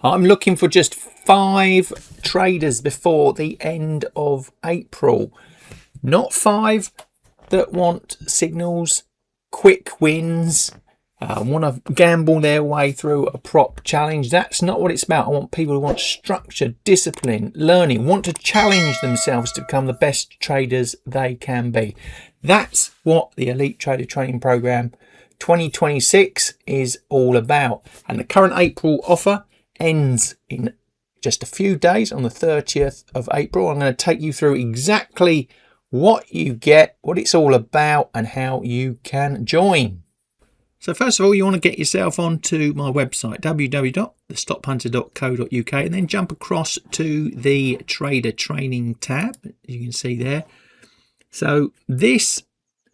I'm looking for just 5 traders before the end of April. Not 5 that want signals, quick wins, want to gamble their way through a prop challenge. That's not what it's about. I want people who want structure, discipline, learning, want to challenge themselves to become the best traders they can be. That's what the Elite Trader Training Program 2026 is all about. And the current April offer ends in just a few days on the 30th of April. I'm going to take you through exactly what you get, what it's all about, and how you can join. So first of all, you want to get yourself onto my website, www.thetophunter.co.uk, and then jump across to the Trader Training tab, as you can see there. So this,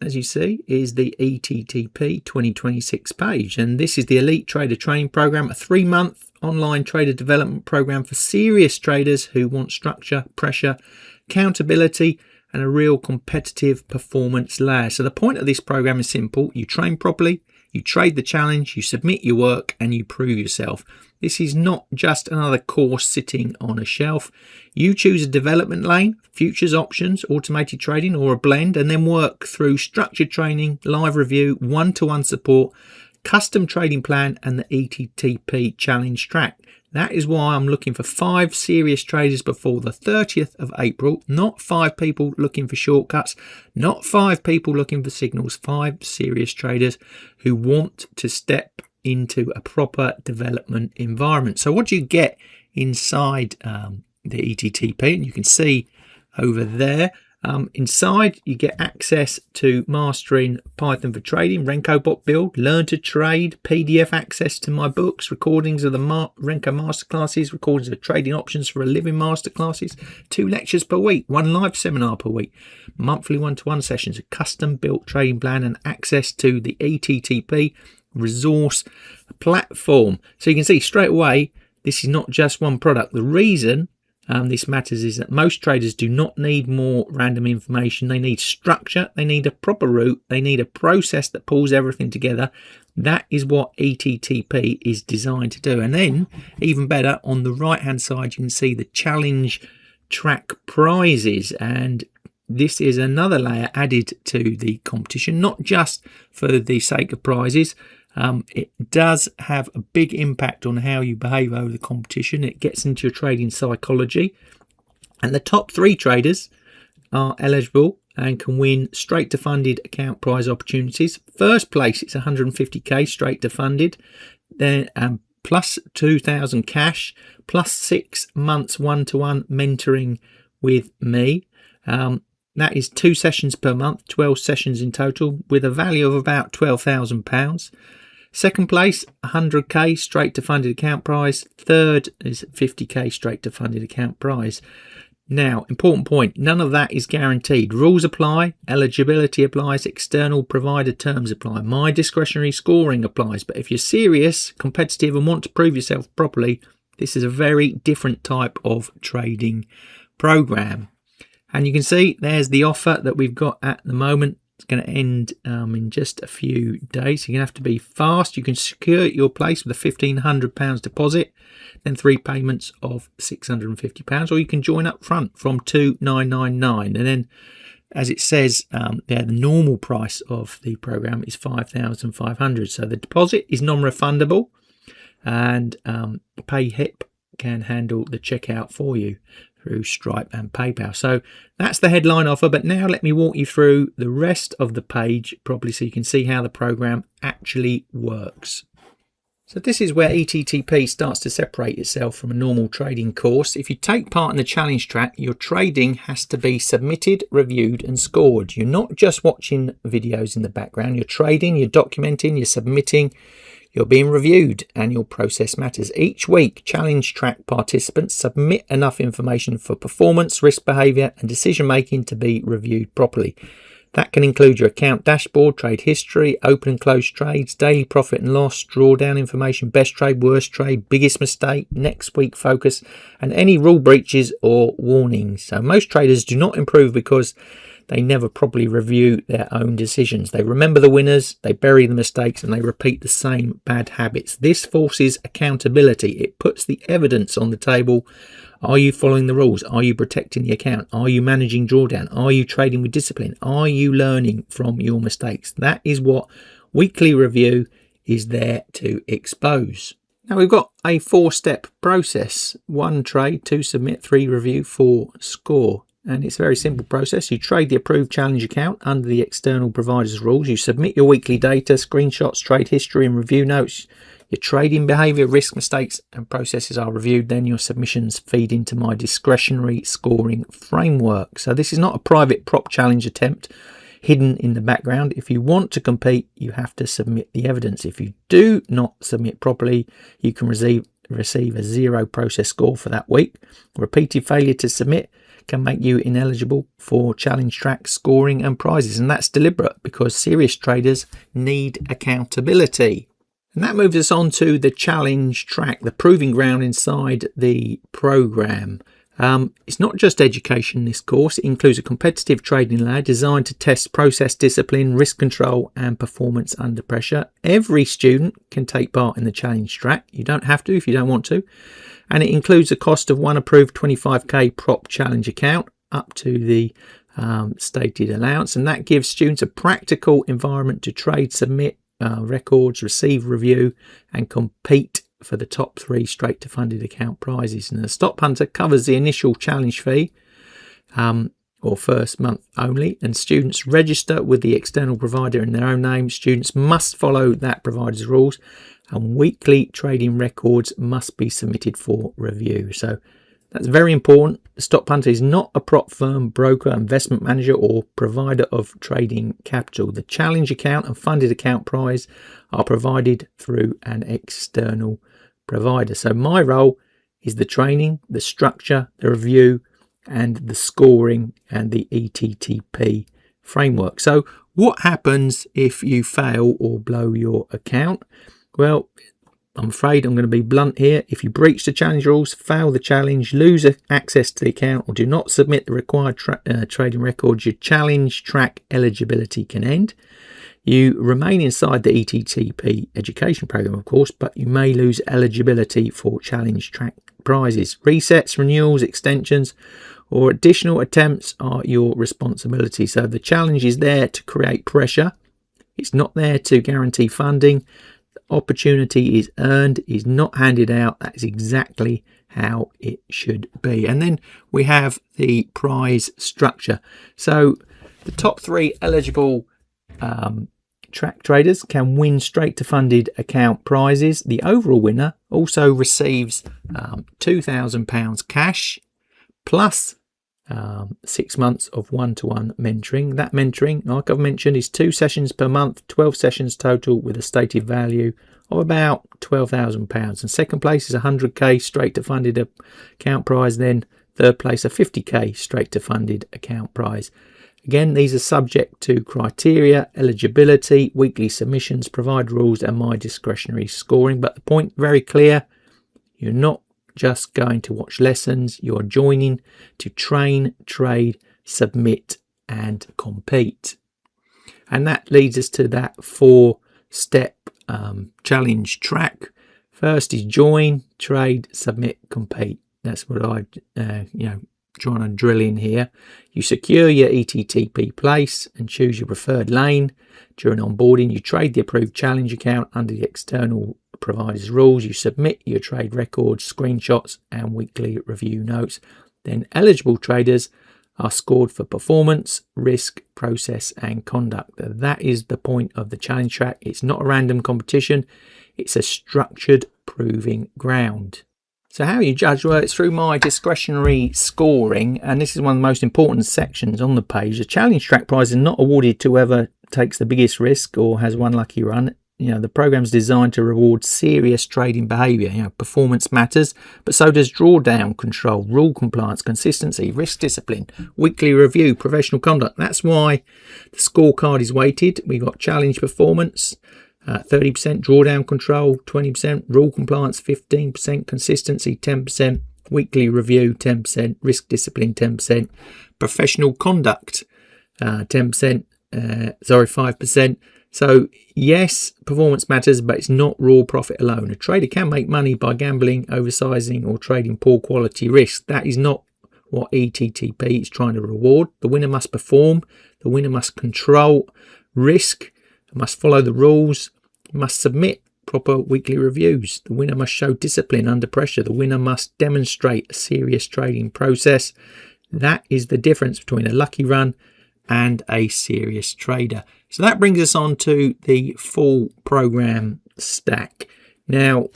as you see, is the ETTP 2026 page, and this is the Elite Trader Training Program, a 3-month online trader development program for serious traders who want structure, pressure, accountability, and a real competitive performance layer. So the point of this program is simple. You train properly, you trade the challenge, you submit your work, and you prove yourself. This is not just another course sitting on a shelf. You choose a development lane, futures, options, automated trading, or a blend, and then work through structured training, live review, one-to-one support, custom trading plan, and the ETTP challenge track. That is why I'm looking for 5 serious traders before the 30th of April, not 5 people looking for shortcuts, not 5 people looking for signals, 5 serious traders who want to step into a proper development environment. So what do you get inside the ETTP? And you can see over there, inside you get access to mastering Python for trading, Renko Bot Build, learn to trade, PDF access to my books, recordings of the Renko masterclasses, recordings of trading options for a living masterclasses, 2 lectures per week, 1 live seminar per week, monthly one-to-one sessions, a custom built trading plan, and access to the ETTP resource platform. So you can see straight away, this is not just one product. The reason this matters is that most traders do not need more random information. They need structure, they need a proper route, they need a process that pulls everything together. That is what ETTP is designed to do. And then, even better, on the right hand side you can see the challenge track prizes, and this is another layer added to the competition, not just for the sake of prizes. It does have a big impact on how you behave over the competition. It gets into your trading psychology, and the top 3 traders are eligible and can win straight to funded account prize opportunities. First place, it's 150k straight to funded, then plus 2,000 cash, plus 6 months one-to-one mentoring with me. That is 2 sessions per month, 12 sessions in total, with a value of about £12,000. Second place, 100k straight to funded account prize. Third is 50k straight to funded account prize. Now, important point, none of that is guaranteed. Rules apply, eligibility applies, external provider terms apply. My discretionary scoring applies. But if you're serious, competitive, and want to prove yourself properly, this is a very different type of trading program. And you can see there's the offer that we've got at the moment. It's going to end in just a few days. You're going to have to be fast. You can secure your place with a £1,500 deposit, then 3 payments of £650, or you can join up front from $2,999. And then, as it says there, the normal price of the program is $5,500. So the deposit is non-refundable, and PayHip can handle the checkout for you through Stripe and PayPal. So that's the headline offer, but now let me walk you through the rest of the page properly so you can see how the program actually works. So this is where ETTP starts to separate itself from a normal trading course. If you take part in the challenge track, your trading has to be submitted, reviewed, and scored. You're not just watching videos in the background. You're trading, you're documenting, you're submitting, you're being reviewed, and your process matters. Each week, challenge track participants submit enough information for performance, risk behavior, and decision making to be reviewed properly. That can include your account dashboard, trade history, open and close trades, daily profit and loss, drawdown information, best trade, worst trade, biggest mistake, next week focus, and any rule breaches or warnings. So most traders do not improve because they never properly review their own decisions. They remember the winners, they bury the mistakes, and they repeat the same bad habits. This forces accountability. It puts the evidence on the table. Are you following the rules? Are you protecting the account? Are you managing drawdown? Are you trading with discipline? Are you learning from your mistakes? That is what weekly review is there to expose. Now we've got a 4-step process: 1 trade, 2 submit, 3 review, 4 score. And it's a very simple process. You trade the approved challenge account under the external provider's rules. You submit your weekly data, screenshots, trade history and review notes. Your trading behavior, risk, mistakes and processes are reviewed. Then your submissions feed into my discretionary scoring framework. So this is not a private prop challenge attempt hidden in the background. If you want to compete, you have to submit the evidence. If you do not submit properly, you can receive a 0 process score for that week. Repeated failure to submit can make you ineligible for challenge track scoring and prizes, and that's deliberate because serious traders need accountability. And that moves us on to the challenge track, the proving ground inside the program. It's not just education, this course. It includes a competitive trading ladder designed to test process discipline, risk control and performance under pressure. Every student can take part in the challenge track. You don't have to if you don't want to. And it includes a cost of 1 approved 25k prop challenge account up to the stated allowance. And that gives students a practical environment to trade, submit records, receive review and compete for the top 3 straight to funded account prizes. And the Stop Hunter covers the initial challenge fee or first month only, and students register with the external provider in their own name. Students must follow that provider's rules, and weekly trading records must be submitted for review. So that's very important. The Stop Hunter is not a prop firm, broker, investment manager or provider of trading capital. The challenge account and funded account prize are provided through an external provider. So my role is the training, the structure, the review and the scoring and the ETTP framework. So what happens if you fail or blow your account? Well, I'm afraid I'm going to be blunt here. If you breach the challenge rules, fail the challenge, lose access to the account or do not submit the required trading records, your challenge track eligibility can end. You remain inside the ETTP education program, of course, but you may lose eligibility for challenge track prizes. Resets, renewals, extensions or additional attempts are your responsibility. So the challenge is there to create pressure. It's not there to guarantee funding. Opportunity is earned, is not handed out. That is exactly how it should be. And then we have the prize structure. So the top 3 eligible track traders can win straight to funded account prizes. The overall winner also receives £2,000 cash plus 6 months of one-to-one mentoring. That mentoring, like I've mentioned, is 2 sessions per month, 12 sessions total with a stated value of about £12,000. And second place is 100k straight to funded account prize. Then third place a 50k straight to funded account prize. Again, these are subject to criteria, eligibility, weekly submissions, provide rules and my discretionary scoring. But the point very clear, you're not just going to watch lessons, you're joining to train, trade, submit and compete. And that leads us to that 4-step challenge track. First is join, trade, submit, compete. That's what I trying to drill in here. You secure your ETTP place and choose your preferred lane. During onboarding, you trade the approved challenge account under the external provider's rules. You submit your trade records, screenshots and weekly review notes. Then eligible traders are scored for performance, risk, process and conduct. That is the point of the challenge track. It's not a random competition. It's a structured proving ground. So how you judge? Well, it's through my discretionary scoring, and this is one of the most important sections on the page. The challenge track prize is not awarded to whoever takes the biggest risk or has one lucky run. The program's designed to reward serious trading behavior. Performance matters, but so does drawdown control, rule compliance, consistency, risk discipline, weekly review, professional conduct. That's why the scorecard is weighted. We've got challenge performance, 30%, drawdown control 20%, rule compliance 15%, consistency 10%, weekly review 10%, risk discipline 10%, professional conduct 10%, 5%. So yes, performance matters, but it's not raw profit alone. A trader can make money by gambling, oversizing, or trading poor quality risk. That is not what ETTP is trying to reward. The winner must perform. The winner must control risk, must follow the rules, must submit proper weekly reviews. The winner must show discipline under pressure. The winner must demonstrate a serious trading process. That is the difference between a lucky run and a serious trader. So that brings us on to the full program stack. Now,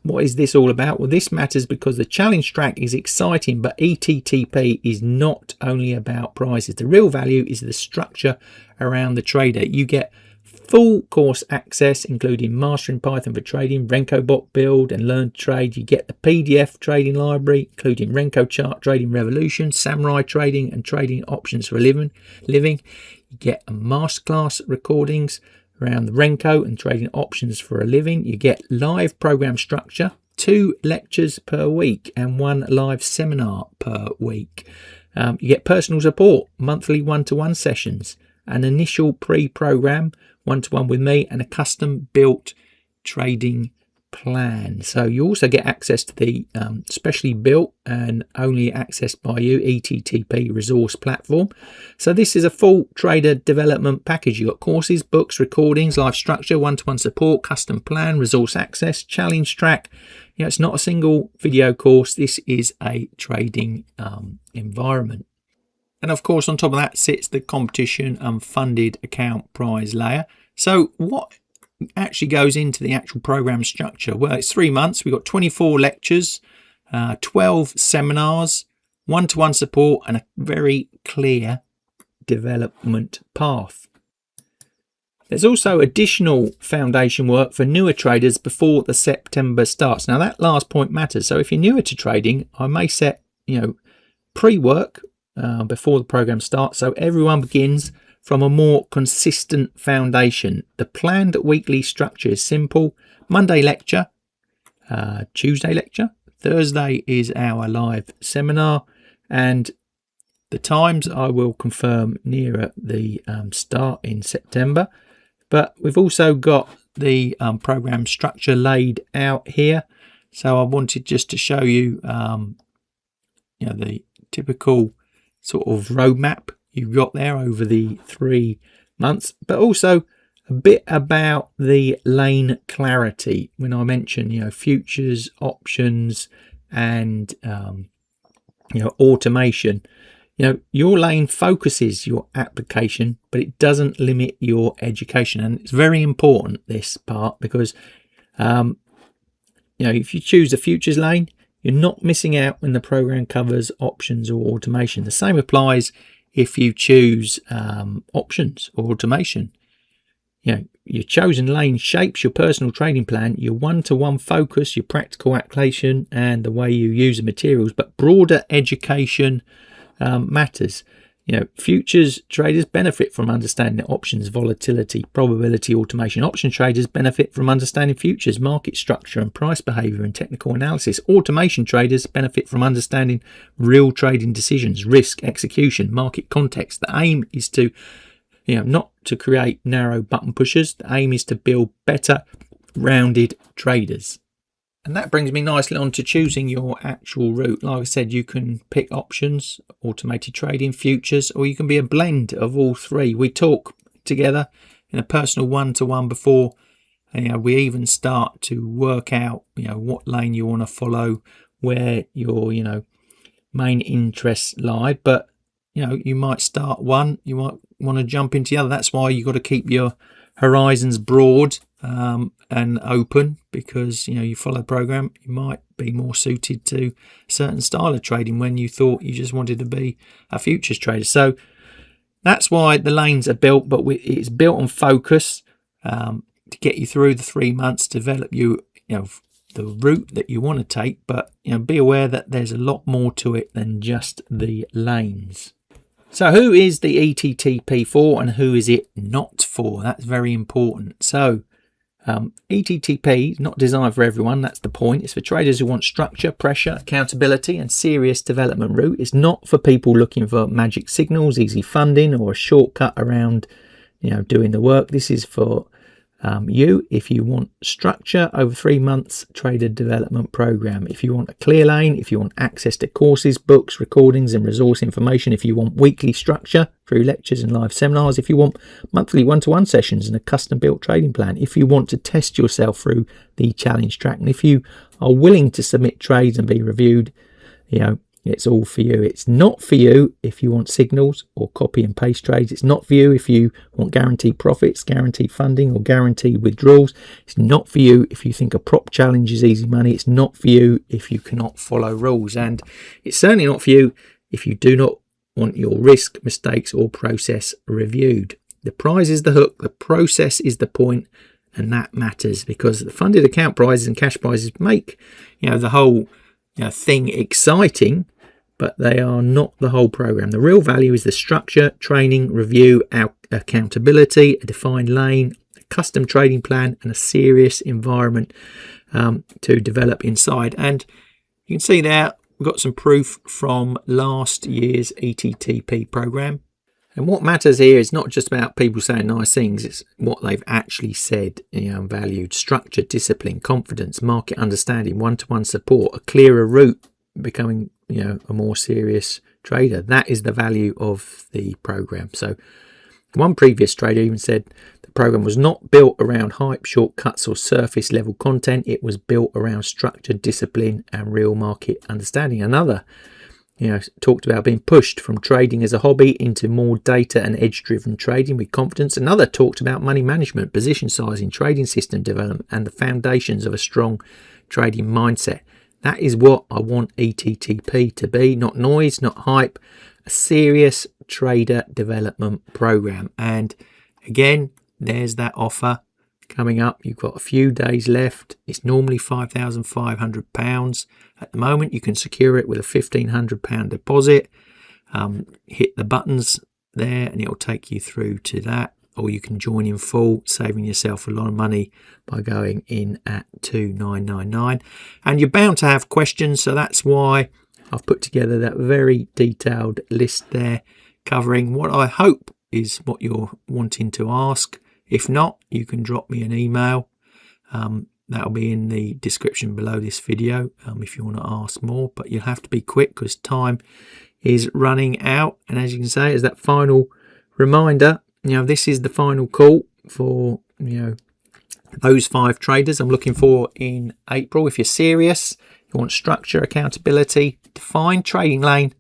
what is this all about? Well, this matters because the challenge track is exciting, but ETTP is not only about prizes. The real value is the structure around the trader. You get full course access, including Mastering Python for Trading, Renko Bot Build, and Learn to Trade. You get the PDF trading library, including Renko Chart, Trading Revolution, Samurai Trading, and Trading Options for Living. You get a masterclass recordings around the Renko and Trading Options for a Living. You get live program structure, 2 lectures per week, and 1 live seminar per week. You get personal support, monthly one-to-one sessions, an initial pre-program one-to-one with me, and a custom built trading plan. So you also get access to the specially built and only accessed by you ETTP resource platform. So this is a full trader development package. You've got courses, books, recordings, live structure, one-to-one support, custom plan, resource access, challenge track. You know, it's not a single video course. This is a trading environment. And of course, on top of that sits the competition and funded account prize layer. So what actually goes into the actual program structure? Well, it's 3 months. We've got 24 lectures, 12 seminars, one-to-one support, and a very clear development path. There's also additional foundation work for newer traders before the September starts. Now that last point matters. So if you're newer to trading, I may set, pre-work before the program starts, so everyone begins from a more consistent foundation. The planned weekly structure is simple: Monday lecture, Tuesday lecture, Thursday is our live seminar, and the times I will confirm nearer the start in September. But we've also got the program structure laid out here, so I wanted just to show you the typical sort of roadmap you've got there over the 3 months, but also a bit about the lane clarity. When I mention futures, options, and automation, your lane focuses your application, but it doesn't limit your education. And it's very important, this part, because if you choose a futures lane, you're not missing out when the program covers options or automation. The same applies if you choose options or automation. Your chosen lane shapes your personal trading plan, your one-to-one focus, your practical application, and the way you use the materials. But broader education matters. Futures traders benefit from understanding options, volatility, probability, automation. Option traders benefit from understanding futures, market structure, and price behavior and technical analysis. Automation traders benefit from understanding real trading decisions, risk, execution, market context. The aim is to, not to create narrow button pushers. The aim is to build better, rounded traders. And that brings me nicely on to choosing your actual route. Like I said, you can pick options, automated trading, futures, or you can be a blend of all three. We talk together in a personal one-to-one before we even start to work out what lane you want to follow, where your main interests lie. But you might start one, you might want to jump into the other. That's why you've got to keep your horizons broad and open, because you follow the program. You might be more suited to a certain style of trading when you thought you just wanted to be a futures trader. So that's why the lanes are built, but it's built on focus to get you through the 3 months, develop the route that you want to take. But be aware that there's a lot more to it than just the lanes. So who is the ETTP for and who is it not for? That's very important. So ETTP is not designed for everyone, that's the point. It's for traders who want structure, pressure, accountability and serious development route. It's not for people looking for magic signals, easy funding or a shortcut around doing the work. This is for you if you want structure over 3 months trader development program, if you want a clear lane, if you want access to courses, books, recordings and resource information, if you want weekly structure through lectures and live seminars, if you want monthly one-to-one sessions and a custom built trading plan, if you want to test yourself through the challenge track, and if you are willing to submit trades and be reviewed, it's all for you. It's not for you if you want signals or copy and paste trades. It's not for you if you want guaranteed profits, guaranteed funding or guaranteed withdrawals. It's not for you if you think a prop challenge is easy money. It's not for you if you cannot follow rules. And it's certainly not for you if you do not want your risk, mistakes or process reviewed. The prize is the hook. The process is the point, and that matters, because the funded account prizes and cash prizes make the whole thing exciting, but they are not the whole program. The real value is the structure, training, review, accountability, a defined lane, a custom trading plan, and a serious environment to develop inside. And you can see there, we've got some proof from last year's ETTP program. And what matters here is not just about people saying nice things, it's what they've actually said, valued structure, discipline, confidence, market understanding, one-to-one support, a clearer route, becoming a more serious trader. That is the value of the program. So one previous trader even said the program was not built around hype, shortcuts or surface level content. It was built around structure, discipline and real market understanding. Another talked about being pushed from trading as a hobby into more data and edge driven trading with confidence. Another talked about money management, position sizing, trading system development and the foundations of a strong trading mindset. That is what I want ETTP to be, not noise, not hype, a serious trader development program. And again, there's that offer coming up. You've got a few days left. It's normally £5,500. At the moment, you can secure it with a £1,500 deposit. Hit the buttons there and it'll take you through to that. Or you can join in full, saving yourself a lot of money by going in at $2,999. And you're bound to have questions, so that's why I've put together that very detailed list there, covering what I hope is what you're wanting to ask. If not, you can drop me an email. That'll be in the description below this video if you want to ask more. But you'll have to be quick because time is running out. And as you can see, as that final reminder, this is the final call for those 5 traders I'm looking for in April. If you're serious, you want structure, accountability, defined trading lane,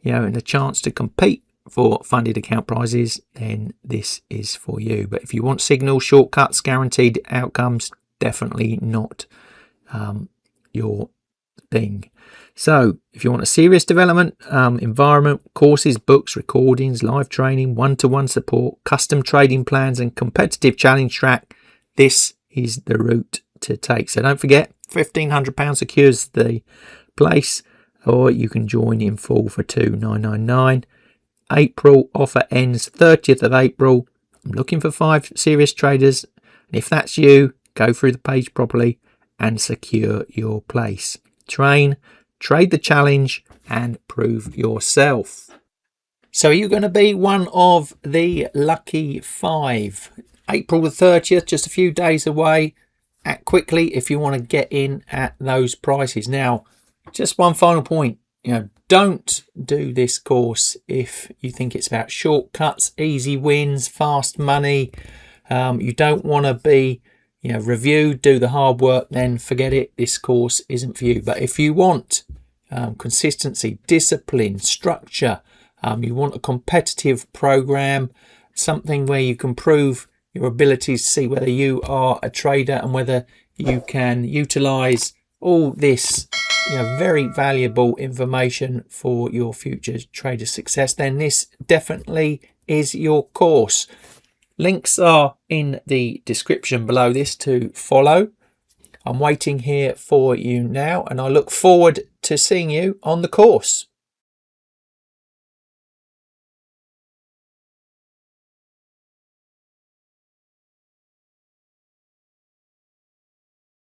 and a chance to compete for funded account prizes, then this is for you. But if you want signals, shortcuts, guaranteed outcomes, definitely not your thing. So if you want a serious development environment, courses, books, recordings, live training, one-to-one support, custom trading plans and competitive challenge track, this is the route to take. So don't forget, £1,500 secures the place, or you can join in full for $2,999. April offer ends 30th of April. I'm looking for 5 serious traders, and if that's you, go through the page properly and secure your place. Train, trade the challenge and prove yourself. So are you going to be one of the lucky 5? April the 30th, just a few days away. Act quickly if you want to get in at those prices. Now, just one final point. Don't do this course if you think it's about shortcuts, easy wins, fast money. You don't want to be review, do the hard work, then forget it. This course isn't for you. But if you want consistency, discipline, structure, you want a competitive program, something where you can prove your abilities, see whether you are a trader and whether you can utilize all this very valuable information for your future trader success, then this definitely is your course. Links are in the description below this to follow. I'm waiting here for you now, and I look forward to seeing you on the course.